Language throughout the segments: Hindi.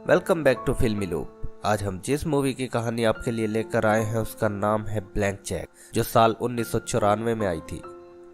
वेलकम बैक टू फिल्मी लूप। आज हम जिस मूवी की कहानी आपके लिए लेकर आए हैं उसका नाम है ब्लैंक चेक, जो साल 1994 में आई थी।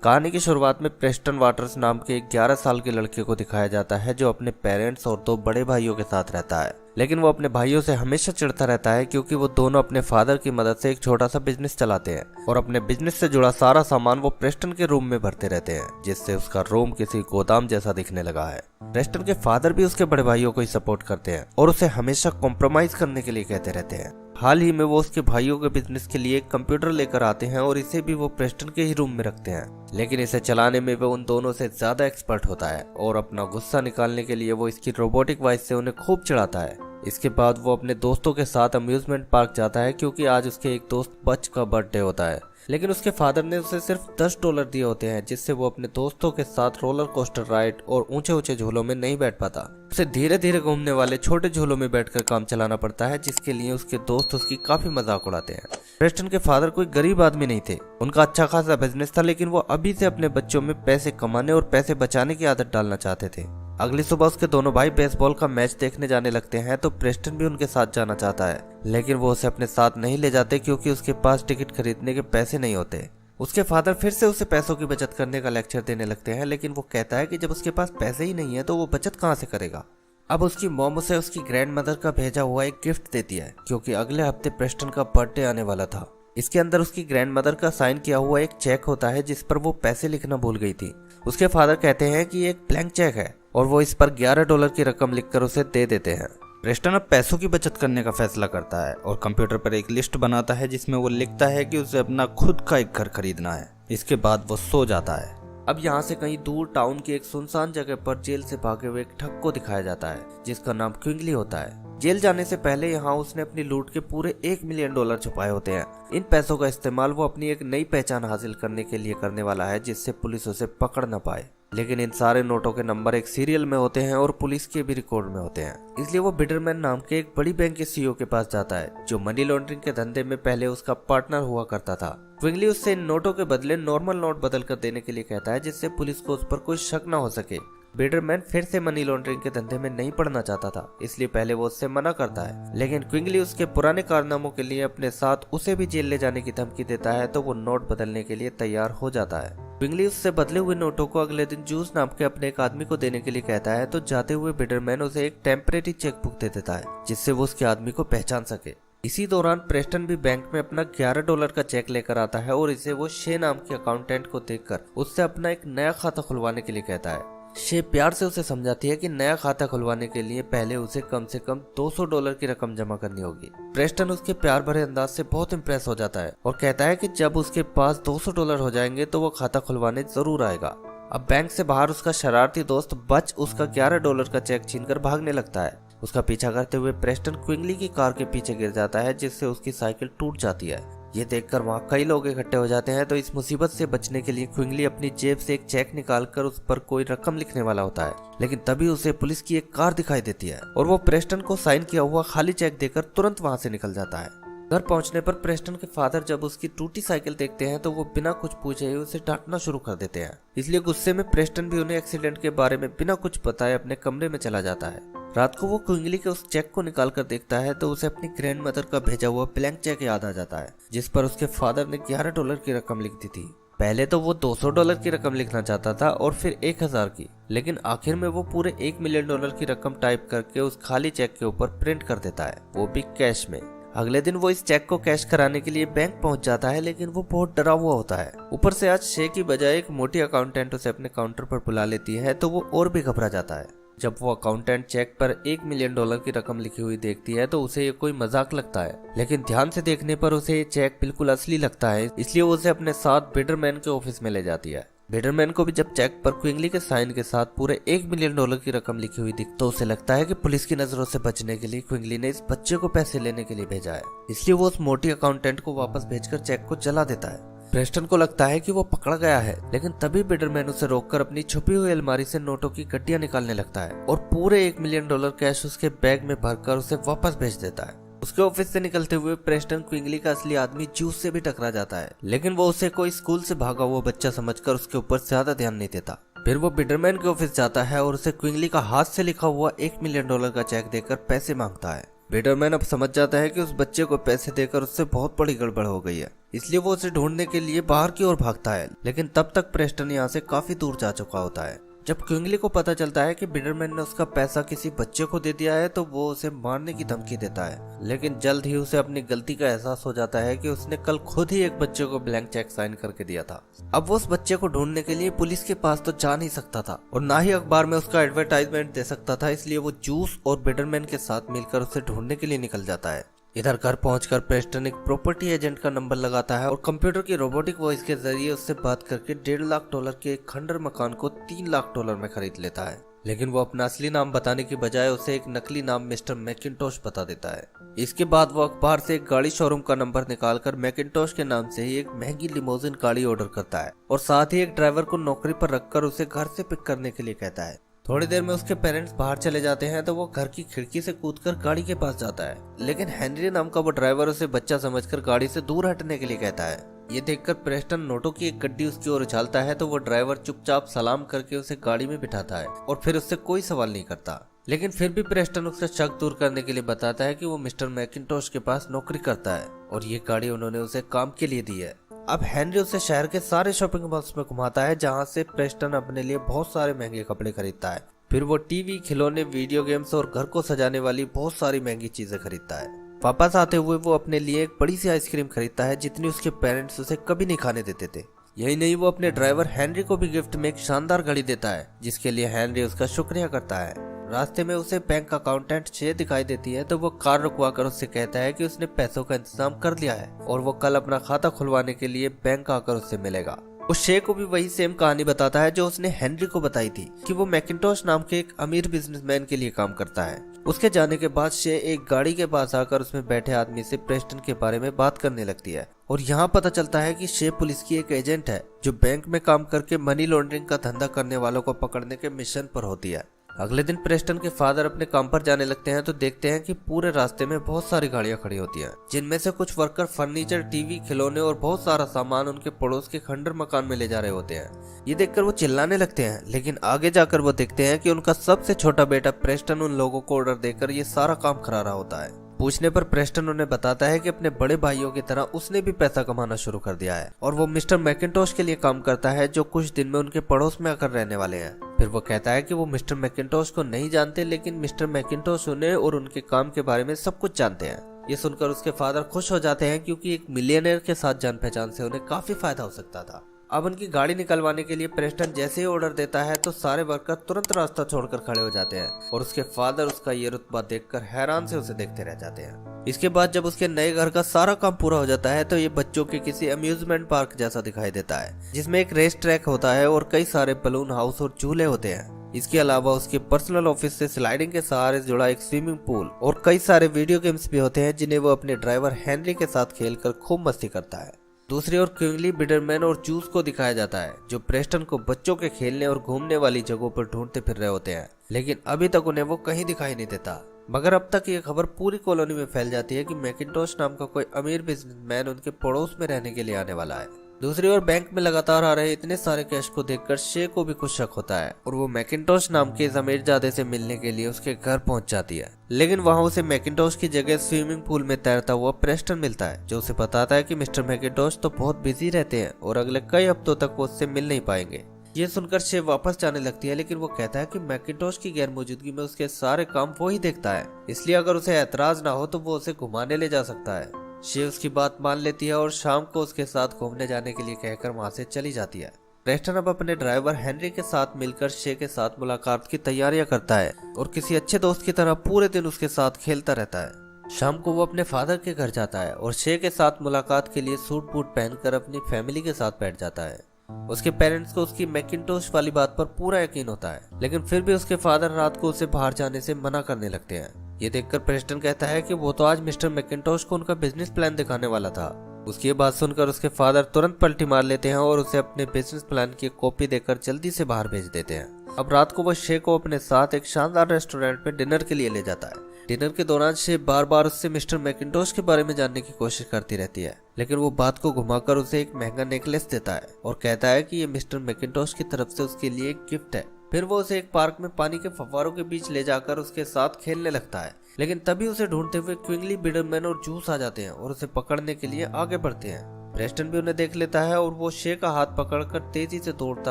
कहानी की शुरुआत में प्रेस्टन वाटर्स नाम के एक 11 साल के लड़के को दिखाया जाता है जो अपने पेरेंट्स और दो बड़े भाइयों के साथ रहता है। लेकिन वो अपने भाइयों से हमेशा चिढ़ता रहता है क्योंकि वो दोनों अपने फादर की मदद से एक छोटा सा बिजनेस चलाते हैं और अपने बिजनेस से जुड़ा सारा सामान वो प्रेस्टन के रूम में भरते रहते हैं, जिससे उसका रूम किसी गोदाम जैसा दिखने लगा है। प्रेस्टन के फादर भी उसके बड़े भाइयों को ही सपोर्ट करते हैं और उसे हमेशा कॉम्प्रोमाइज करने के लिए कहते रहते हैं। हाल ही में वो उसके भाइयों के बिजनेस के लिए एक कंप्यूटर लेकर आते हैं और इसे भी वो प्रेस्टन के ही रूम में रखते हैं, लेकिन इसे चलाने में वो उन दोनों से ज्यादा एक्सपर्ट होता है और अपना गुस्सा निकालने के लिए वो इसकी रोबोटिक वॉइस से उन्हें खूब चिढ़ाता है। इसके बाद वो अपने दोस्तों के साथ अम्यूजमेंट पार्क जाता है क्योंकि आज उसके एक दोस्त बच का बर्थडे होता है, लेकिन उसके फादर ने उसे सिर्फ $10 दिए होते हैं, जिससे वो अपने दोस्तों के साथ रोलर कोस्टर राइड और ऊंचे ऊंचे झूलों में नहीं बैठ पाता। उसे धीरे धीरे घूमने वाले छोटे झूलों में बैठकर काम चलाना पड़ता है, जिसके लिए उसके दोस्त उसकी काफी मजाक उड़ाते हैं। प्रेस्टन के फादर कोई गरीब आदमी नहीं थे, उनका अच्छा खासा बिजनेस था, लेकिन वो अभी से अपने बच्चों में पैसे कमाने और पैसे बचाने की आदत डालना चाहते थे। अगली सुबह उसके दोनों भाई बेसबॉल का मैच देखने जाने लगते हैं तो प्रेस्टन भी उनके साथ जाना चाहता है, लेकिन वो उसे अपने साथ नहीं ले जाते क्योंकि उसके पास टिकट खरीदने के पैसे नहीं होते। उसके फादर फिर से उसे पैसों की बचत करने का लेक्चर देने लगते हैं, लेकिन वो कहता है कि जब उसके पास पैसे ही नहीं है तो वो बचत कहाँ से करेगा। अब उसकी मॉम उसे उसकी ग्रैंड मदर का भेजा हुआ एक गिफ्ट देती है क्योंकि अगले हफ्ते प्रेस्टन का बर्थडे आने वाला था। इसके अंदर उसकी ग्रैंड मदर का साइन किया हुआ एक चेक होता है जिस पर वो पैसे लिखना भूल गई थी। उसके फादर कहते हैं कि ये एक ब्लैंक चेक है और वो इस पर $11 की रकम लिखकर उसे दे देते हैं। प्रेस्टन अब पैसों की बचत करने का फैसला करता है और कंप्यूटर पर एक लिस्ट बनाता है जिसमें वो लिखता है कि उसे अपना खुद का एक घर खरीदना है। इसके बाद वो सो जाता है। अब यहाँ से कहीं दूर टाउन की एक सुनसान जगह पर जेल से भागे हुए एक ठग को दिखाया जाता है जिसका नाम क्विंगली होता है। जेल जाने से पहले यहाँ उसने अपनी लूट के पूरे $1 मिलियन छुपाए होते हैं। इन पैसों का इस्तेमाल वो अपनी एक नई पहचान हासिल करने के लिए करने वाला है जिससे पुलिस उसे पकड़ न पाए। लेकिन इन सारे नोटों के नंबर एक सीरियल में होते हैं और पुलिस के भी रिकॉर्ड में होते हैं, इसलिए वो बिडरमैन नाम के एक बड़ी बैंक के सीईओ के पास जाता है जो मनी लॉन्ड्रिंग के धंधे में पहले उसका पार्टनर हुआ करता था। क्विंगली उससे इन नोटों के बदले नॉर्मल नोट बदल कर देने के लिए कहता है जिससे पुलिस को उस पर कोई शक न हो सके। बिडरमैन फिर से मनी लॉन्ड्रिंग के धंधे में नहीं पड़ना चाहता था, इसलिए पहले वो उससे मना करता है, लेकिन क्विंगली उसके पुराने कारनामों के लिए अपने साथ उसे भी जेल ले जाने की धमकी देता है तो वो नोट बदलने के लिए तैयार हो जाता है। क्विंगली उससे बदले हुए नोटों को अगले दिन जूस नाम के अपने एक आदमी को देने के लिए कहता है तो जाते हुए बिडरमैन उसे एक टेम्परेरी चेकबुक दे देता है जिससे वो उसके आदमी को पहचान सके। इसी दौरान प्रेस्टन भी बैंक में अपना $11 का चेक लेकर आता है और इसे वो शे नाम के अकाउंटेंट को देखकर उससे अपना एक नया खाता खुलवाने के लिए कहता है। शे प्यार से उसे समझाती है कि नया खाता खुलवाने के लिए पहले उसे कम से कम $200 की रकम जमा करनी होगी। प्रेस्टन उसके प्यार भरे अंदाज से बहुत इम्प्रेस हो जाता है और कहता है कि जब उसके पास $200 हो जाएंगे तो वो खाता खुलवाने जरूर आएगा। अब बैंक से बाहर उसका शरारती दोस्त बच उसका $11 का चेक छीनकर भागने लगता है। उसका पीछा करते हुए प्रेस्टन क्विंगली की कार के पीछे गिर जाता है जिससे उसकी साइकिल टूट जाती है। ये देखकर वहाँ कई लोग इकट्ठे हो जाते हैं तो इस मुसीबत से बचने के लिए क्विंगली अपनी जेब से एक चेक निकालकर उस पर कोई रकम लिखने वाला होता है, लेकिन तभी उसे पुलिस की एक कार दिखाई देती है और वो प्रेस्टन को साइन किया हुआ खाली चेक देकर तुरंत वहाँ से निकल जाता है। घर पहुंचने पर प्रेस्टन के फादर जब उसकी टूटी साइकिल देखते हैं तो वो बिना कुछ पूछे ही उसे डांटना शुरू कर देते हैं, इसलिए गुस्से में प्रेस्टन भी उन्हें एक्सीडेंट के बारे में बिना कुछ बताए अपने कमरे में चला जाता है। रात को वो क्विंगली के उस चेक को निकाल कर देखता है तो उसे अपनी ग्रैंड मदर का भेजा हुआ ब्लैंक चेक याद आ जाता है जिस पर उसके फादर ने $11 की रकम लिख दी थी। पहले तो वो $200 की रकम लिखना चाहता था और फिर 1000 की, लेकिन आखिर में वो पूरे $1 मिलियन की रकम टाइप करके उस खाली चेक के ऊपर प्रिंट कर देता है, वो भी कैश में। अगले दिन वो इस चेक को कैश कराने के लिए बैंक पहुंच जाता है, लेकिन वो बहुत डरा हुआ होता है। ऊपर से आज शे की बजाय एक मोटी अकाउंटेंट उसे अपने काउंटर पर बुला लेती है तो वो और भी घबरा जाता है। जब वो अकाउंटेंट चेक पर $1 मिलियन की रकम लिखी हुई देखती है तो उसे ये कोई मजाक लगता है, लेकिन ध्यान से देखने पर उसे ये चेक बिल्कुल असली लगता है, इसलिए वो उसे अपने साथ बिडरमैन के ऑफिस में ले जाती है। बिडरमैन को भी जब चेक पर क्विंगली के साइन के साथ पूरे $1 मिलियन की रकम लिखी हुई दिख तो उसे लगता है कि पुलिस की नजरों से बचने के लिए क्विंगली ने इस बच्चे को पैसे लेने के लिए भेजा है, इसलिए वो उस मोटी अकाउंटेंट को वापस भेजकर चेक को जला देता है। प्रेस्टन को लगता है कि वो पकड़ा गया है, लेकिन तभी बिडरमैन उसे रोककर अपनी छुपी हुई अलमारी से नोटों की गड्डियां निकालने लगता है और पूरे $1 मिलियन कैश उसके बैग में भरकर उसे वापस भेज देता है। उसके ऑफिस से निकलते हुए प्रेस्टन क्विंगली का असली आदमी जूस से भी टकरा जाता है, लेकिन वो उसे कोई स्कूल से भागा हुआ बच्चा समझकर उसके ऊपर ज्यादा ध्यान नहीं देता। फिर वो बिटरमैन के ऑफिस जाता है और उसे क्विंगली का हाथ से लिखा हुआ $1 मिलियन का चेक देकर पैसे मांगता है। बिटरमैन अब समझ जाता है कि उस बच्चे को पैसे देकर उससे बहुत बड़ी गड़बड़ हो गई है, इसलिए वो उसे ढूंढने के लिए बाहर की ओर भागता है। लेकिन तब तक प्रेस्टन यहाँ से काफी दूर जा चुका होता है। जब क्विंगली को पता चलता है कि बिटरमैन ने उसका पैसा किसी बच्चे को दे दिया है तो वो उसे मारने की धमकी देता है। लेकिन जल्द ही उसे अपनी गलती का एहसास हो जाता है कि उसने कल खुद ही एक बच्चे को ब्लैंक चेक साइन करके दिया था। अब वो उस बच्चे को ढूंढने के लिए पुलिस के पास तो जा नहीं सकता था और ना ही अखबार में उसका एडवर्टाइजमेंट दे सकता था, इसलिए वो जूस और बिटरमैन के साथ मिलकर उसे ढूंढने के लिए निकल जाता है। इधर घर पहुंचकर प्रेस्टन एक प्रॉपर्टी एजेंट का नंबर लगाता है और कंप्यूटर की रोबोटिक वॉइस के जरिए उससे बात करके $1.5 लाख के एक खंडर मकान को $3 लाख में खरीद लेता है। लेकिन वो अपना असली नाम बताने की बजाय उसे एक नकली नाम मिस्टर मैकिंटोश बता देता है। इसके बाद वो अखबार से एक गाड़ी शोरूम का नंबर निकालकर मैकिंटोश के नाम से ही एक महंगी लिमोजिन गाड़ी ऑर्डर करता है और साथ ही एक ड्राइवर को नौकरी पर रखकर उसे घर से पिक करने के लिए कहता है। थोड़ी देर में उसके पेरेंट्स बाहर चले जाते हैं तो वो घर की खिड़की से कूदकर गाड़ी के पास जाता है, लेकिन हेनरी नाम का वो ड्राइवर उसे बच्चा समझकर गाड़ी से दूर हटने के लिए कहता है। ये देखकर प्रेस्टन नोटों की एक गड्डी उसकी ओर उछालता है तो वो ड्राइवर चुपचाप सलाम करके उसे गाड़ी में बिठाता है और फिर उससे कोई सवाल नहीं करता। लेकिन फिर भी प्रेस्टन उसका शक दूर करने के लिए बताता है कि वो मिस्टर मैकिंटोश के पास नौकरी करता है और ये गाड़ी उन्होंने उसे काम के लिए दी है। अब हेनरी उसे शहर के सारे शॉपिंग मॉल्स में घुमाता है जहाँ से प्रेस्टन अपने लिए बहुत सारे महंगे कपड़े खरीदता है। फिर वो टीवी, खिलौने, वीडियो गेम्स और घर को सजाने वाली बहुत सारी महंगी चीजें खरीदता है। वापस आते हुए वो अपने लिए एक बड़ी सी आइसक्रीम खरीदता है जितनी उसके पेरेंट्स उसे कभी नहीं खाने देते थे। यही नहीं, वो अपने ड्राइवर हेनरी को भी गिफ्ट में एक शानदार घड़ी देता है जिसके लिए हेनरी उसका शुक्रिया करता है। रास्ते में उसे बैंक अकाउंटेंट शे दिखाई देती है तो वो कार रुकवा कर उससे कहता है कि उसने पैसों का इंतजाम कर लिया है और वो कल अपना खाता खुलवाने के लिए बैंक आकर उससे मिलेगा। वो शे को भी वही सेम कहानी बताता है जो उसने हेनरी को बताई थी कि वो मैकिंटोश नाम के एक अमीर बिजनेसमैन के लिए काम करता है। उसके जाने के बाद शे एक गाड़ी के पास आकर उसमें बैठे आदमी से प्रेस्टन के बारे में बात करने लगती है और यहाँ पता चलता है कि शे पुलिस की एक एजेंट है जो बैंक में काम करके मनी लॉन्ड्रिंग का धंधा करने वालों को पकड़ने के मिशन पर होती है। अगले दिन प्रेस्टन के फादर अपने काम पर जाने लगते हैं तो देखते हैं कि पूरे रास्ते में बहुत सारी गाड़ियां खड़ी होती हैं, जिनमें से कुछ वर्कर फर्नीचर, टीवी, खिलौने और बहुत सारा सामान उनके पड़ोस के खंडर मकान में ले जा रहे होते हैं। ये देखकर वो चिल्लाने लगते हैं, लेकिन आगे जाकर वो देखते हैं कि उनका सबसे छोटा बेटा प्रेस्टन उन लोगों को ऑर्डर देकर ये सारा काम करा रहा होता है। पूछने पर प्रेस्टन उन्हें बताता है कि अपने बड़े भाइयों की तरह उसने भी पैसा कमाना शुरू कर दिया है और वो मिस्टर मैकिंटोश के लिए काम करता है जो कुछ दिन में उनके पड़ोस में आकर रहने वाले हैं। फिर वो कहता है कि वो मिस्टर मैकिंटोश को नहीं जानते, लेकिन मिस्टर मैकिंटोश उन्हें और उनके काम के बारे में सब कुछ जानते हैं। ये सुनकर उसके फादर खुश हो जाते हैं क्योंकि एक मिलियनेयर के साथ जान पहचान से उन्हें काफी फायदा हो सकता था। अब उनकी गाड़ी निकलवाने के लिए प्रेस्टन जैसे ही ऑर्डर देता है तो सारे वर्कर तुरंत रास्ता छोड़कर खड़े हो जाते हैं और उसके फादर उसका ये रुतबा देखकर हैरान से उसे देखते रह जाते हैं। इसके बाद जब उसके नए घर का सारा काम पूरा हो जाता है तो ये बच्चों के किसी अम्यूजमेंट पार्क जैसा दिखाई देता है जिसमें एक रेस ट्रैक होता है और कई सारे बलून हाउस और झूले होते हैं। इसके अलावा उसके पर्सनल ऑफिस से स्लाइडिंग के सहारे जुड़ा एक स्विमिंग पूल और कई सारे वीडियो गेम्स भी होते हैं जिन्हें वो अपने ड्राइवर हेनरी के साथ खेलकर खूब मस्ती करता है। दूसरी ओर क्विंगली, बिटरमैन और जूस को दिखाया जाता है जो प्रेस्टन को बच्चों के खेलने और घूमने वाली जगहों पर ढूंढते फिर रहे होते हैं, लेकिन अभी तक उन्हें वो कहीं दिखाई नहीं देता। मगर अब तक ये खबर पूरी कॉलोनी में फैल जाती है कि मैकिंटोश नाम का कोई अमीर बिजनेसमैन उनके पड़ोस में रहने के लिए आने वाला है। दूसरी ओर बैंक में लगातार आ रहे इतने सारे कैश को देखकर शे को भी कुछ शक होता है और वो मैकिंटोश नाम के इस अमीरजादे से मिलने के लिए उसके घर पहुंच जाती है। लेकिन वहां उसे मैकिंटोश की जगह स्विमिंग पूल में तैरता हुआ प्रेस्टन मिलता है जो उसे बताता है कि मिस्टर मैकिंटोश तो बहुत बिजी रहते हैं और अगले कई हफ्तों तक वो उससे मिल नहीं पाएंगे। ये सुनकर शे वापस जाने लगती है, लेकिन वो कहता है कि मैकिंटोश की गैर मौजूदगी में उसके सारे काम वो ही देखता है, इसलिए अगर उसे ऐतराज ना हो तो वो उसे घुमाने ले जा सकता है। शे उसकी बात मान लेती है और शाम को उसके साथ घूमने जाने के लिए कहकर वहां से चली जाती है। प्रेस्टन अब अपने ड्राइवर हेनरी के साथ मिलकर शे के साथ मुलाकात की तैयारियां करता है और किसी अच्छे दोस्त की तरह पूरे दिन उसके साथ खेलता रहता है। शाम को वो अपने फादर के घर जाता है और शे के साथ मुलाकात के लिए सूट बूट पहनकर अपनी फैमिली के साथ बैठ जाता है। उसके पेरेंट्स को उसकी मैकिंटोश वाली बात पर पूरा यकीन होता है, लेकिन फिर भी उसके फादर रात को उसे बाहर जाने से मना करने लगते हैं। ये देखकर प्रेस्टन कहता है कि वो तो आज मिस्टर मैकिंटोश को उनका बिजनेस प्लान दिखाने वाला था। उसकी ये बात सुनकर उसके फादर तुरंत पलटी मार लेते हैं और उसे अपने बिजनेस प्लान की कॉपी देकर जल्दी से बाहर भेज देते हैं। अब रात को वो शे को अपने साथ एक शानदार रेस्टोरेंट में डिनर के लिए ले जाता है। डिनर के दौरान शेफ बार बार उससे मिस्टर मैकिन्टोश के बारे में जानने की कोशिश करती रहती है, लेकिन वो बात को घुमाकर उसे एक महंगा नेकलेस देता है और कहता है कि ये मिस्टर मैकिन्टोश की तरफ से उसके लिए एक गिफ्ट है। फिर वो उसे एक पार्क में पानी के फव्वारों के बीच ले जाकर उसके साथ खेलने लगता है, लेकिन तभी उसे ढूंढते हुए क्विंगली, बिडरमैन और जूस आ जाते हैं और उसे पकड़ने के लिए आगे बढ़ते हैं। प्रेस्टन भी उन्हें देख लेता है और वो शे का हाथ पकड़कर तेजी से दौड़ता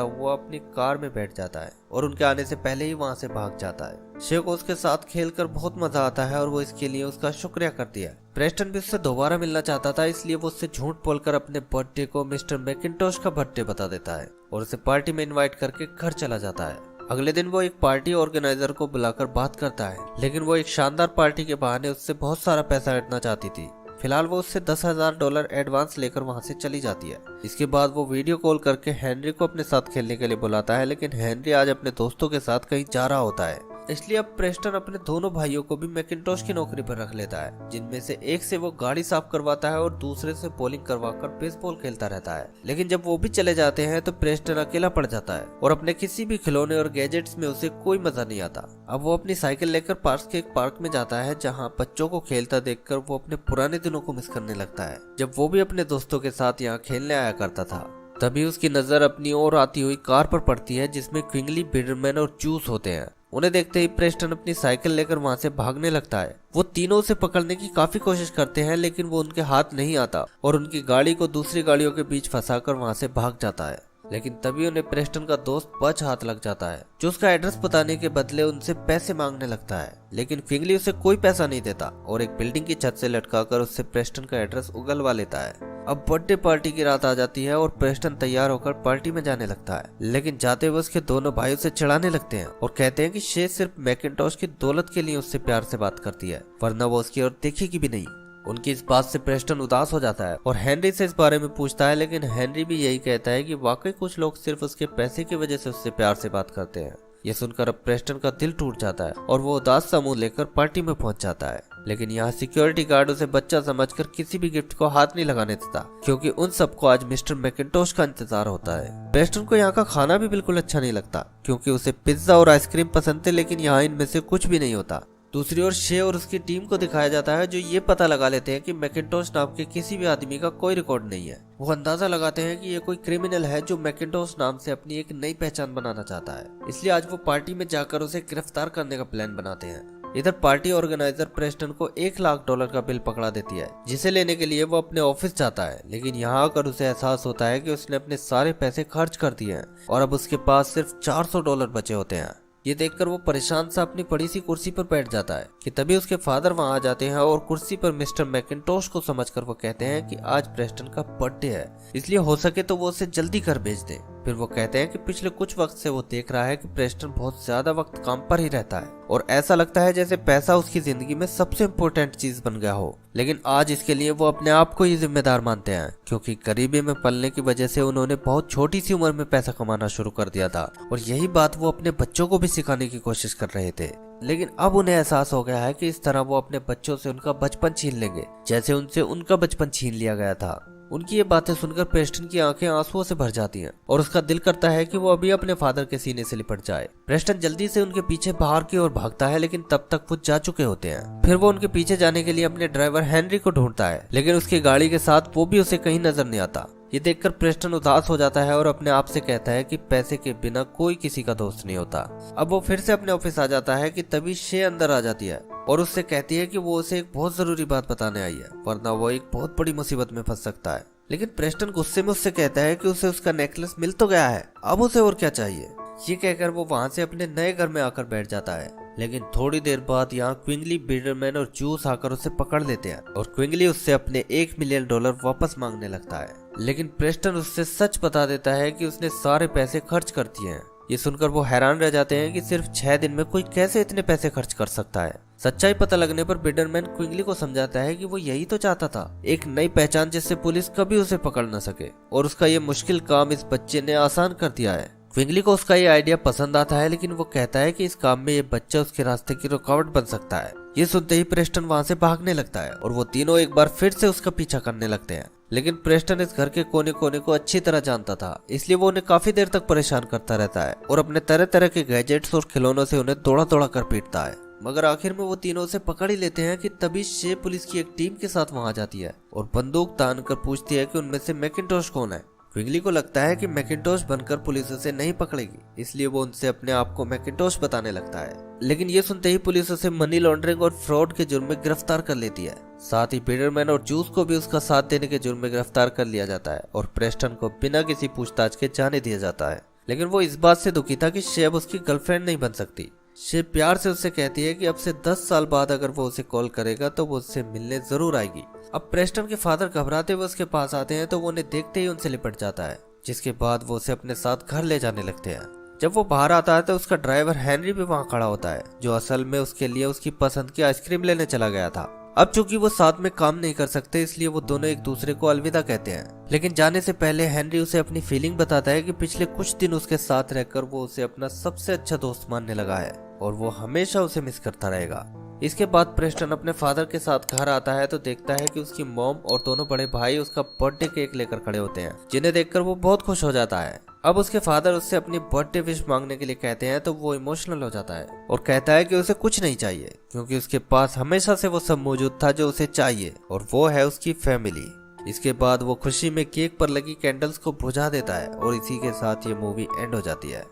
हुआ अपनी कार में बैठ जाता है और उनके आने से पहले ही वहां से भाग जाता है। शे को उसके साथ खेलकर बहुत मजा आता है और वो इसके लिए उसका शुक्रिया करती है। प्रेस्टन भी उससे दोबारा मिलना चाहता था, इसलिए वो उससे झूठ बोलकर अपने बर्थडे को मिस्टर मैकिन्टोश का बर्थडे बता देता है और उसे पार्टी में इन्वाइट करके घर चला जाता है। अगले दिन वो एक पार्टी ऑर्गेनाइजर को बुलाकर बात करता है, लेकिन वो एक शानदार पार्टी के बहाने उससे बहुत सारा पैसा ऐंठना चाहती थी। फिलहाल वो उससे $10,000 एडवांस लेकर वहां से चली जाती है। इसके बाद वो वीडियो कॉल करके हेनरी को अपने साथ खेलने के लिए बुलाता है, लेकिन हेनरी आज अपने दोस्तों के साथ कहीं जा रहा होता है। इसलिए अब प्रेस्टन अपने दोनों भाइयों को भी मैकिन्टोश की नौकरी पर रख लेता है, जिनमें से एक से वो गाड़ी साफ करवाता है और दूसरे से बॉलिंग करवाकर बेसबॉल खेलता रहता है। लेकिन जब वो भी चले जाते हैं तो प्रेस्टन अकेला पड़ जाता है और अपने किसी भी खिलौने और गैजेट्स में उसे कोई मजा नहीं आता। अब वो अपनी साइकिल लेकर पास के एक पार्क में जाता है, जहाँ बच्चों को खेलता देखकर वो अपने पुराने दिनों को मिस करने लगता है, जब वो भी अपने दोस्तों के साथ यहाँ खेलने आया करता था। तभी उसकी नजर अपनी ओर आती हुई कार पर पड़ती है, जिसमें क्विंगली, बिडरमैन और जूस होते हैं। उन्हें देखते ही प्रेस्टन अपनी साइकिल लेकर वहां से भागने लगता है। वो तीनों उसे पकड़ने की काफी कोशिश करते हैं, लेकिन वो उनके हाथ नहीं आता और उनकी गाड़ी को दूसरी गाड़ियों के बीच फंसाकर वहां से भाग जाता है। लेकिन तभी उन्हें प्रेस्टन का दोस्त बच हाथ लग जाता है, जो उसका एड्रेस बताने के बदले उनसे पैसे मांगने लगता है। लेकिन क्विंगली उसे कोई पैसा नहीं देता और एक बिल्डिंग की छत से लटकाकर उससे प्रेस्टन का एड्रेस उगलवा लेता है। अब बर्थडे पार्टी की रात आ जाती है और प्रेस्टन तैयार होकर पार्टी में जाने लगता है, लेकिन जाते हुए उसके दोनों भाई उसे चिढ़ाने लगते हैं और कहते हैं कि शे सिर्फ मैकिन्टोश की दौलत के लिए उससे प्यार से बात करती है, वरना वो उसकी ओर देखेगी भी नहीं। उनकी इस बात से प्रेस्टन उदास हो जाता है और हेनरी से इस बारे में पूछता है, लेकिन हेनरी भी यही कहता है कि वाकई कुछ लोग सिर्फ उसके पैसे की वजह से उससे प्यार से बात करते हैं। ये सुनकर अब प्रेस्टन का दिल टूट जाता है और वो उदास सा मुंह लेकर पार्टी में पहुंच जाता है। लेकिन यहाँ सिक्योरिटी गार्ड उसे बच्चा समझकर किसी भी गिफ्ट को हाथ नहीं लगाने देता, क्योंकि उन सबको आज मिस्टर मैकिन्टोश का इंतजार होता है। प्रेस्टन को यहाँ का खाना भी बिल्कुल अच्छा नहीं लगता, क्योंकि उसे पिज्जा और आइसक्रीम पसंद थे, लेकिन यहाँ इनमें से कुछ भी नहीं होता। दूसरी ओर शे और उसकी टीम को दिखाया जाता है, जो ये पता लगा लेते हैं कि मैकिन्टोश नाम के किसी भी आदमी का कोई रिकॉर्ड नहीं है। वो अंदाजा लगाते हैं कि ये कोई क्रिमिनल है जो मैकिन्टोश नाम से अपनी एक नई पहचान बनाना चाहता है। इसलिए आज वो पार्टी में जाकर उसे गिरफ्तार करने का प्लान बनाते हैं। इधर पार्टी ऑर्गेनाइजर प्रेस्टन को $1,00,000 का बिल पकड़ा देती है, जिसे लेने के लिए वो अपने ऑफिस जाता है। लेकिन यहाँ आकर उसे एहसास होता है कि उसने अपने सारे पैसे खर्च कर दिए हैं और अब उसके पास सिर्फ $400 बचे होते हैं। ये देखकर वो परेशान सा अपनी बड़ी सी कुर्सी पर बैठ जाता है कि तभी उसके फादर वहां आ जाते हैं और कुर्सी पर मिस्टर मैकिन्टोश को समझकर वो कहते हैं कि आज प्रेस्टन का बर्थडे है, इसलिए हो सके तो वो उसे जल्दी घर भेज दे। फिर वो कहते हैं कि पिछले कुछ वक्त से वो देख रहा है कि प्रेस्टन बहुत ज्यादा वक्त काम पर ही रहता है और ऐसा लगता है जैसे पैसा उसकी जिंदगी में सबसे इम्पोर्टेंट चीज बन गया हो। लेकिन आज इसके लिए वो अपने आप को ही जिम्मेदार मानते हैं, क्योंकि गरीबी में पलने की वजह से उन्होंने बहुत छोटी सी उम्र में पैसा कमाना शुरू कर दिया था और यही बात वो अपने बच्चों को भी सिखाने की कोशिश कर रहे थे। लेकिन अब उन्हें एहसास हो गया है कि इस तरह वो अपने बच्चों से उनका बचपन छीन लेंगे, जैसे उनसे उनका बचपन छीन लिया गया था। उनकी ये बातें सुनकर प्रेस्टन की आंखें आंसुओं से भर जाती हैं और उसका दिल करता है कि वो अभी अपने फादर के सीने से लिपट जाए। प्रेस्टन जल्दी से उनके पीछे बाहर की ओर भागता है, लेकिन तब तक वो जा चुके होते हैं। फिर वो उनके पीछे जाने के लिए अपने ड्राइवर हेनरी को ढूंढता है, लेकिन उसकी गाड़ी के साथ वो भी उसे कहीं नजर नहीं आता। ये देखकर प्रेस्टन उदास हो जाता है और अपने आप से कहता है कि पैसे के बिना कोई किसी का दोस्त नहीं होता। अब वो फिर से अपने ऑफिस आ जाता है कि तभी शे अंदर आ जाती है और उससे कहती है कि वो उसे एक बहुत जरूरी बात बताने आई है, वरना वो एक बहुत बड़ी मुसीबत में फंस सकता है। लेकिन प्रेस्टन गुस्से में उससे कहता है कि उसे उसका नेकलेस मिल तो गया है, अब उसे और क्या चाहिए। ये कहकर वो वहां से अपने नए घर में आकर बैठ जाता है। लेकिन थोड़ी देर बाद यहाँ क्विंगली, बिडरमैन और जूस आकर उसे पकड़ लेते हैं और क्विंगली उससे अपने $1 मिलियन वापस मांगने लगता है। लेकिन प्रेस्टन उससे सच बता देता है कि उसने सारे पैसे खर्च कर दिए हैं। ये सुनकर वो हैरान रह जाते हैं कि सिर्फ 6 दिन में कोई कैसे इतने पैसे खर्च कर सकता है। सच्चाई पता लगने पर बिडरमैन क्विंगली को समझाता है कि वो यही तो चाहता था, एक नई पहचान जिससे पुलिस कभी उसे पकड़ न सके, और उसका ये मुश्किल काम इस बच्चे ने आसान कर दिया है। क्विंगली को उसका ये आइडिया पसंद आता है, लेकिन वो कहता है कि इस काम में ये बच्चा उसके रास्ते की रुकावट बन सकता है। ये सुनते ही प्रेस्टन वहां से भागने लगता है और वो तीनों एक बार फिर से उसका पीछा करने लगते हैं। लेकिन प्रेस्टन इस घर के कोने कोने को अच्छी तरह जानता था, इसलिए वो उन्हें काफी देर तक परेशान करता रहता है और अपने तरह तरह के गैजेट्स और खिलौनों से उन्हें दौड़ा दौड़ा कर पीटता है। मगर आखिर में वो तीनों उसे पकड़ ही लेते हैं कि तभी शे पुलिस की एक टीम के साथ वहां जाती है और बंदूक तान कर पूछती है कि उनमें से मैकिंटोश कौन है। क्विगली को लगता है कि मैकिंटोश बनकर पुलिस उसे नहीं पकड़ेगी, इसलिए वो उनसे अपने आप को मैकिंटोश बताने लगता है। लेकिन ये सुनते ही पुलिस उसे मनी लॉन्ड्रिंग और फ्रॉड के जुर्म में गिरफ्तार कर लेती है। साथ ही पीटरमैन और जूस को भी उसका साथ देने के जुर्म में गिरफ्तार कर लिया जाता है और प्रेस्टन को बिना किसी पूछताछ के जाने दिया जाता है। लेकिन वो इस बात से दुखी था कि शे अब उसकी गर्लफ्रेंड नहीं बन सकती। शे प्यार से उससे कहती है कि अब से 10 साल बाद अगर वो उसे कॉल करेगा तो वो उससे मिलने जरूर आएगी। अब प्रेस्टन के फादर घबराते हुए उसके पास आते हैं तो वो उन्हें देखते ही उनसे लिपट जाता है, जिसके बाद वो उसे अपने साथ घर ले जाने लगते हैं। जब वो बाहर आता है तो उसका ड्राइवर हेनरी भी वहाँ खड़ा होता है, जो असल में उसके लिए उसकी पसंद की आइसक्रीम लेने चला गया था। अब चूंकि वो साथ में काम नहीं कर सकते, इसलिए वो दोनों एक दूसरे को अलविदा कहते हैं। लेकिन जाने से पहले हेनरी उसे अपनी फीलिंग बताता है कि पिछले कुछ दिन उसके साथ रहकर वो उसे अपना सबसे अच्छा दोस्त मानने लगा है और वो हमेशा उसे मिस करता रहेगा। इसके बाद प्रेस्टन अपने फादर के साथ घर आता है तो देखता है कि उसकी मॉम और दोनों बड़े भाई उसका बर्थडे केक लेकर खड़े होते हैं, जिन्हें देखकर वो बहुत खुश हो जाता है। अब उसके फादर उससे अपनी बर्थडे विश मांगने के लिए कहते हैं तो वो इमोशनल हो जाता है और कहता है कि उसे कुछ नहीं चाहिए, क्योंकि उसके पास हमेशा से वो सब मौजूद था जो उसे चाहिए, और वो है उसकी फैमिली। इसके बाद वो खुशी में केक पर लगी कैंडल्स को बुझा देता है और इसी के साथ ये मूवी एंड हो जाती है।